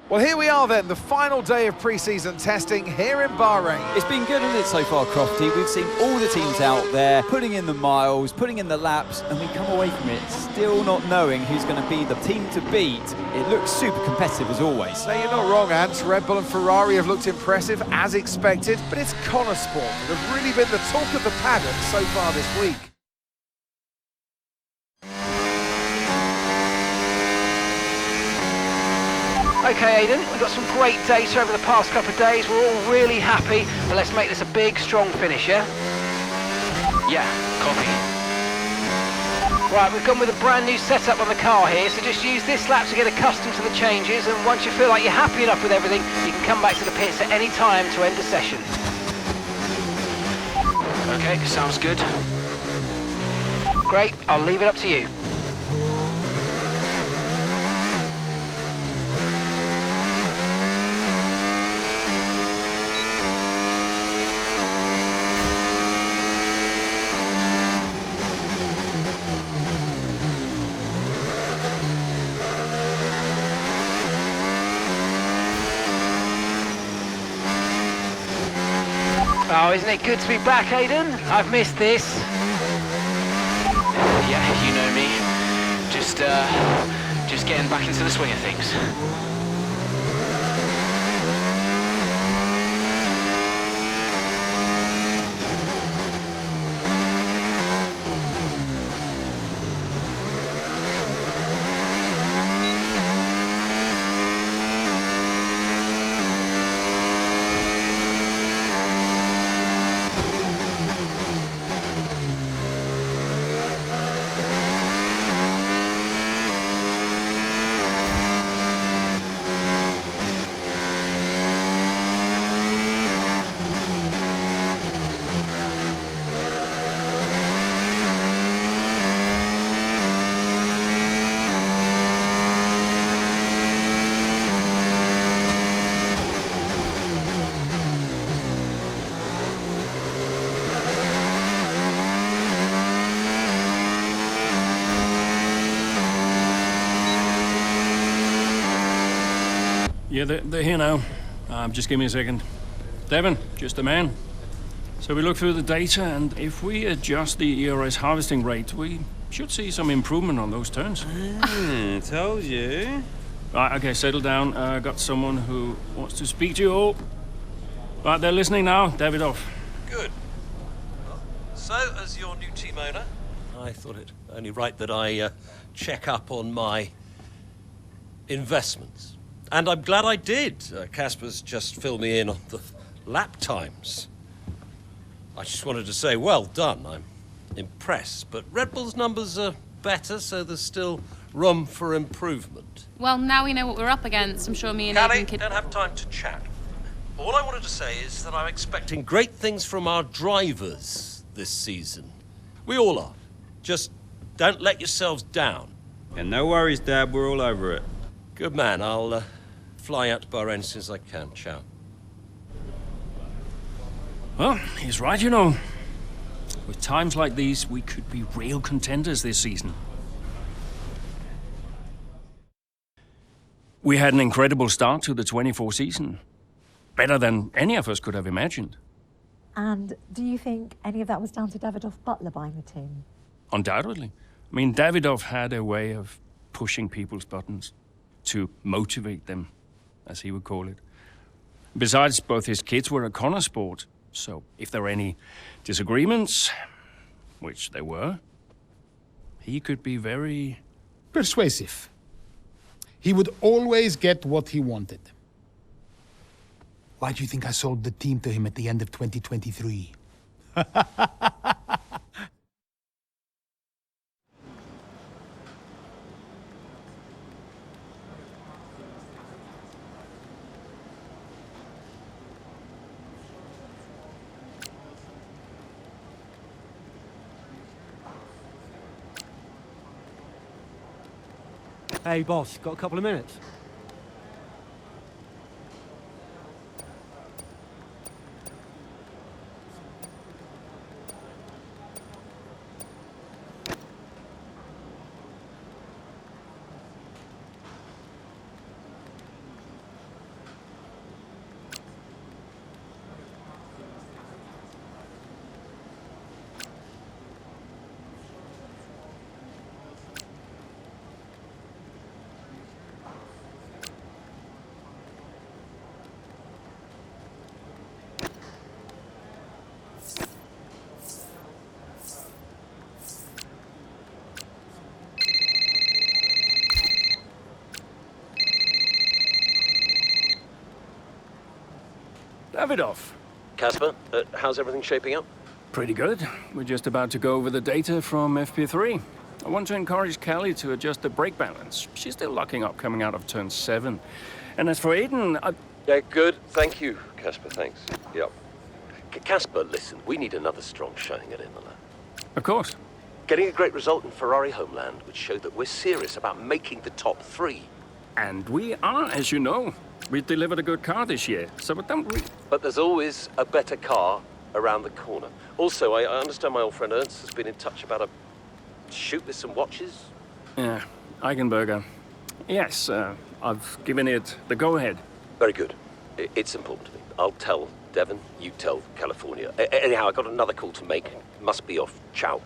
Well, here we are then, the final day of pre-season testing here in Bahrain. It's been good, hasn't it, so far, Crofty? We've seen all the teams out there, putting in the miles, putting in the laps, and we come away from it still not knowing who's going to be the team to beat. It looks super competitive as always. Now, you're not wrong, Ant. Red Bull and Ferrari have looked impressive, as expected, but it's Connor Sport that have really been the talk of the paddock so far this week. Okay, Aiden, we've got some great data over the past couple of days. We're all really happy, but let's make this a big, strong finish, yeah? Yeah, copy. Right, we've gone with a brand new setup on the car here, so just use this lap to get accustomed to the changes, and once you feel like you're happy enough with everything, you can come back to the pits at any time to end the session. Okay, sounds good. Great, I'll leave it up to you. Oh, isn't it good to be back, Aiden? I've missed this. Yeah, you know me. Just getting back into the swing of things. Yeah, they're here now. Just give me a second. Devon, just the man. So we look through the data, and if we adjust the ERS harvesting rate, we should see some improvement on those turns. Told you. Right, okay, settle down. Got someone who wants to speak to you all. Right, they're listening now. Davidoff. Good. Well, so, as your new team owner, I thought it only right that I check up on my investments. And I'm glad I did. Casper's just filled me in on the lap times. I just wanted to say, well done. I'm impressed. But Red Bull's numbers are better, so there's still room for improvement. Well, now we know what we're up against. I'm sure me and Callie, Aiden could... don't have time to chat. All I wanted to say is that I'm expecting great things from our drivers this season. We all are. Just don't let yourselves down. And no worries, Dad. We're all over it. Good man. I'll fly out to Bahrain as soon as I can. Ciao. Well, he's right, you know. With times like these, we could be real contenders this season. We had an incredible start to the 24 season. Better than any of us could have imagined. And do you think any of that was down to Davidoff Butler buying the team? Undoubtedly. I mean, Davidoff had a way of pushing people's buttons to motivate them, as he would call it. Besides, both his kids were a Connor Sport, so if there were any disagreements, which there were, he could be very... persuasive. He would always get what he wanted. Why do you think I sold the team to him at the end of 2023? Hey, boss, got a couple of minutes? Davidoff. Casper, how's everything shaping up? Pretty good. We're just about to go over the data from FP3. I want to encourage Callie to adjust the brake balance. She's still locking up coming out of turn 7. And as for Aiden, Yeah, good. Thank you, Casper, thanks. Yep. Casper, listen, we need another strong showing at Imola. Of course. Getting a great result in Ferrari homeland would show that we're serious about making the top 3. And we are, as you know. We delivered a good car this year, so don't we... But there's always a better car around the corner. Also, I understand my old friend Ernst has been in touch about a shoot with some watches. Yeah, Eigenberger. Yes, I've given it the go-ahead. Very good. It's important to me. I'll tell Devon, you tell California. Anyhow, I got another call to make. Must be off. Ciao.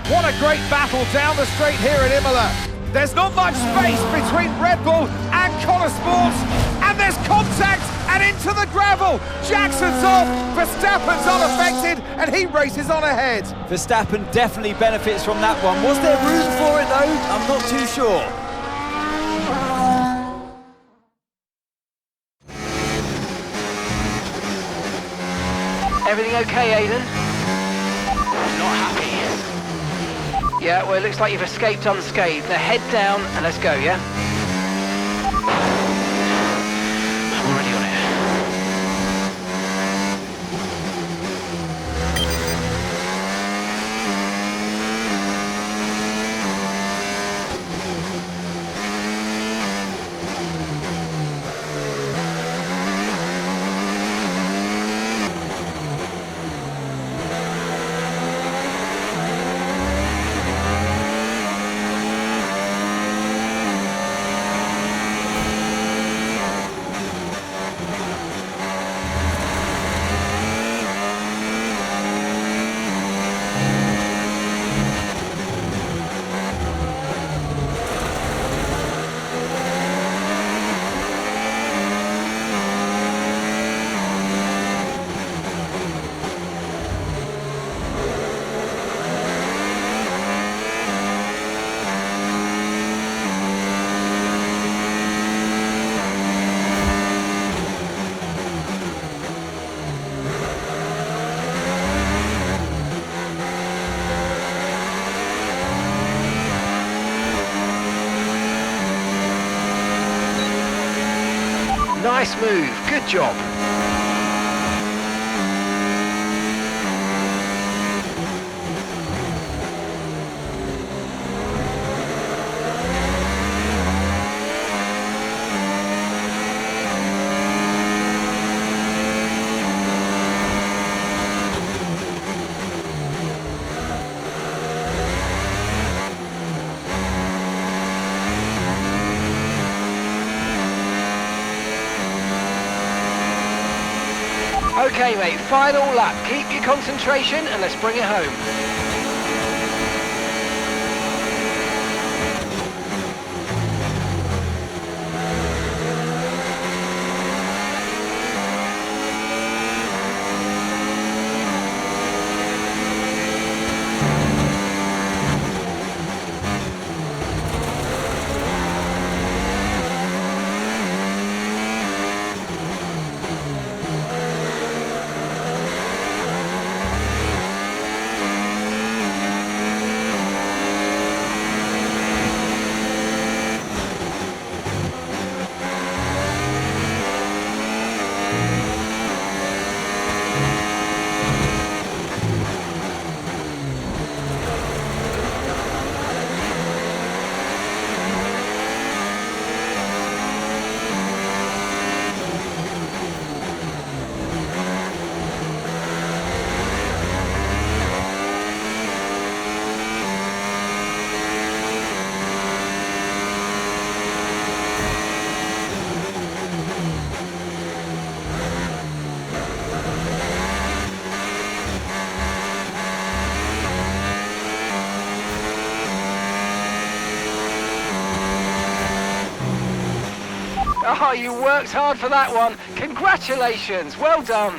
What a great battle down the straight here at Imola. There's not much space between Red Bull and Connor Sports, and there's contact and into the gravel. Jackson's off, Verstappen's unaffected, and he races on ahead. Verstappen definitely benefits from that one. Was there room for it though? I'm not too sure. Everything okay, Aiden? Not happy. Yeah, well, it looks like you've escaped unscathed. Now head down and let's go, yeah? I'm already on it. Nice move, good job. Okay, mate, final lap. Keep your concentration and let's bring it home. Oh, you worked hard for that one. Congratulations, well done.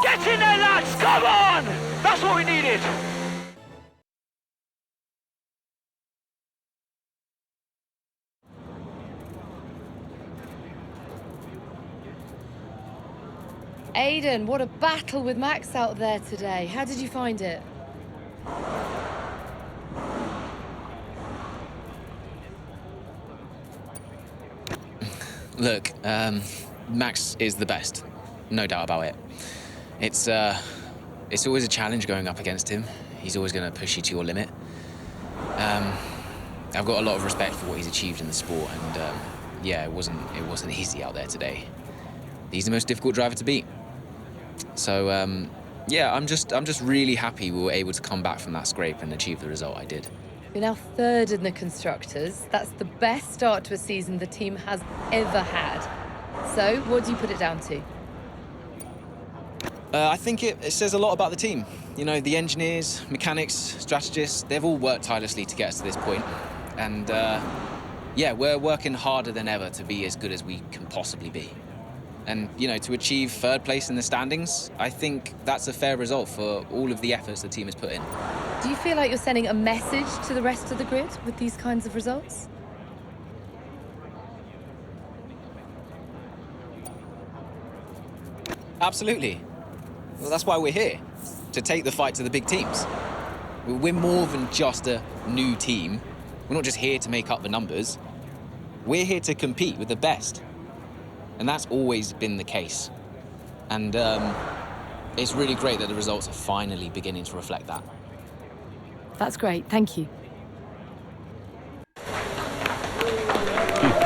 Get in there, lads! Come on! That's what we needed! Aiden, what a battle with Max out there today. How did you find it? Look, Max is the best, no doubt about it. It's always a challenge going up against him. He's always going to push you to your limit. I've got a lot of respect for what he's achieved in the sport, and yeah, it wasn't easy out there today. He's the most difficult driver to beat. So yeah, I'm just really happy we were able to come back from that scrape and achieve the result I did. You're now third in the Constructors. That's the best start to a season the team has ever had. So, what do you put it down to? I think it says a lot about the team. You know, the engineers, mechanics, strategists, they've all worked tirelessly to get us to this point. And yeah, we're working harder than ever to be as good as we can possibly be. And, you know, to achieve third place in the standings, I think that's a fair result for all of the efforts the team has put in. Do you feel like you're sending a message to the rest of the grid with these kinds of results? Absolutely. Well, that's why we're here, to take the fight to the big teams. We're more than just a new team. We're not just here to make up the numbers. We're here to compete with the best. And that's always been the case. And it's really great that the results are finally beginning to reflect that. That's great, thank you.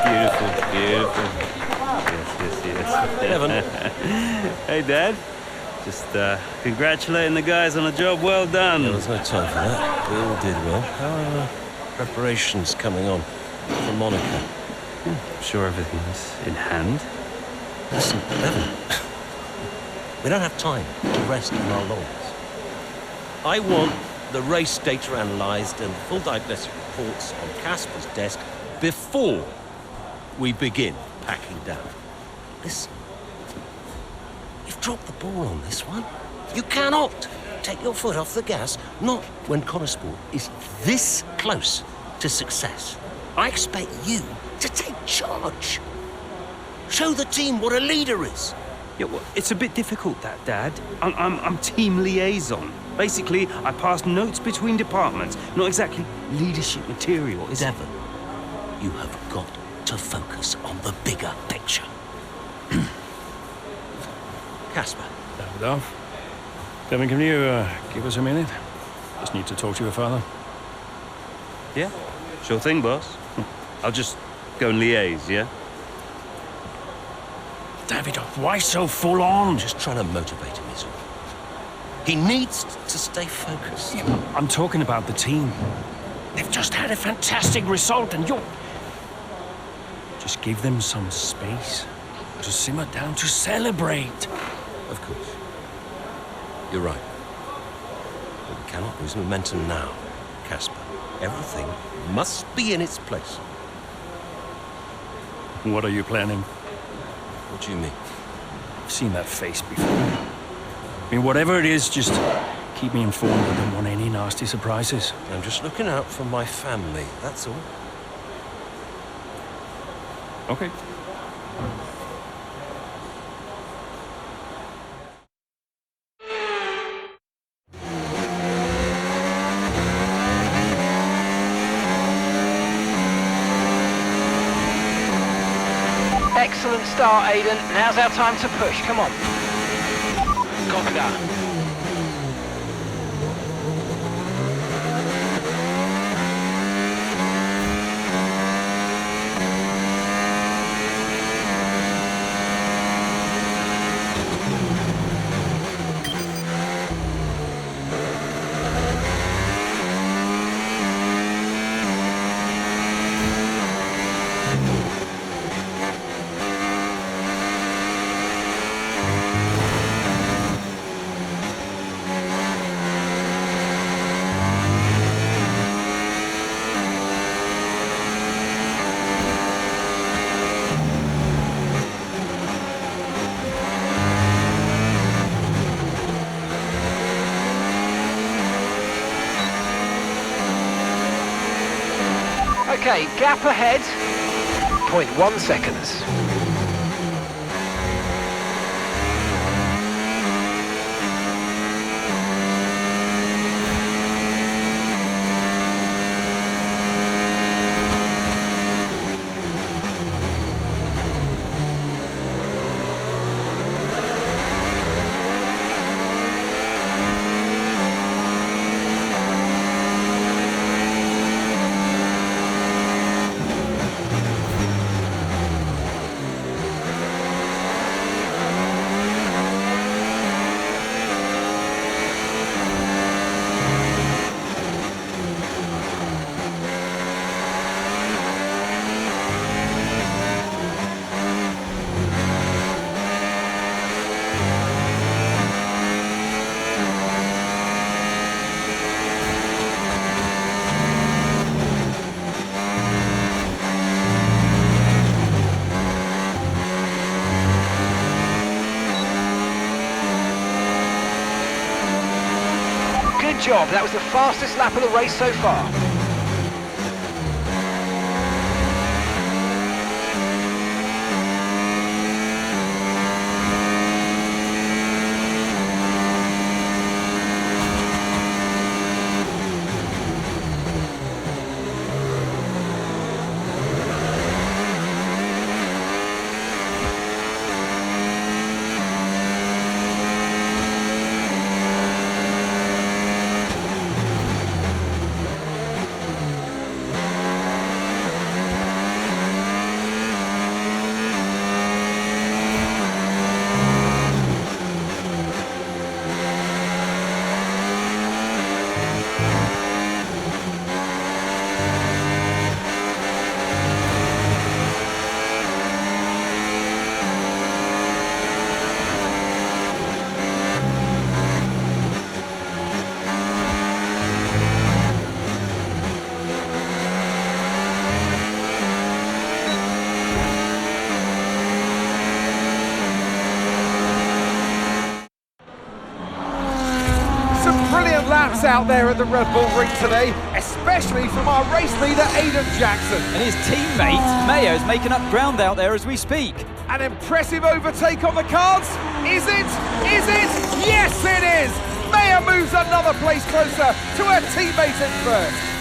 Beautiful, beautiful. Yes. Evan. Hey, Dad. Just congratulating the guys on a job well done. Yeah, there's no time for that. We all did well. How are preparations coming on for Monaco? I'm sure everything's in hand. Listen, Evan. We don't have time to rest on our laurels. I want the race data analysed and full diagnostic reports on Casper's desk before we begin packing down. Listen, you've dropped the ball on this one. You cannot take your foot off the gas, not when Connosport is this close to success. I expect you to take charge. Show the team what a leader is. Yeah, well, it's a bit difficult, that, Dad. I'm team liaison. Basically, I pass notes between departments. Not exactly leadership material, is it? Devon, you have got to focus on the bigger picture. Casper. Devon, can you give us a minute? Just need to talk to your father. Yeah, sure thing, boss. I'll just go and liaise, yeah? Davidoff, why so full on? Just trying to motivate him, is all. He needs to stay focused. Yeah, I'm talking about the team. They've just had a fantastic result and you're... Just give them some space to simmer down, to celebrate. Of course. You're right. But we cannot lose momentum now, Casper. Everything must be in its place. What are you planning? What do you mean? I've seen that face before. I mean, whatever it is, just keep me informed. I don't want any nasty surprises. I'm just looking out for my family, that's all. Okay. Excellent start, Aiden. Now's our time to push. Come on. Copy that. Okay, gap ahead, 0.1 seconds. Good job, that was the fastest lap of the race so far. Brilliant laps out there at the Red Bull ring today, especially from our race leader, Aiden Jackson. And his teammate, Mayer, is making up ground out there as we speak. An impressive overtake on the cards. Is it? Is it? Yes, it is! Mayer moves another place closer to her teammate in first.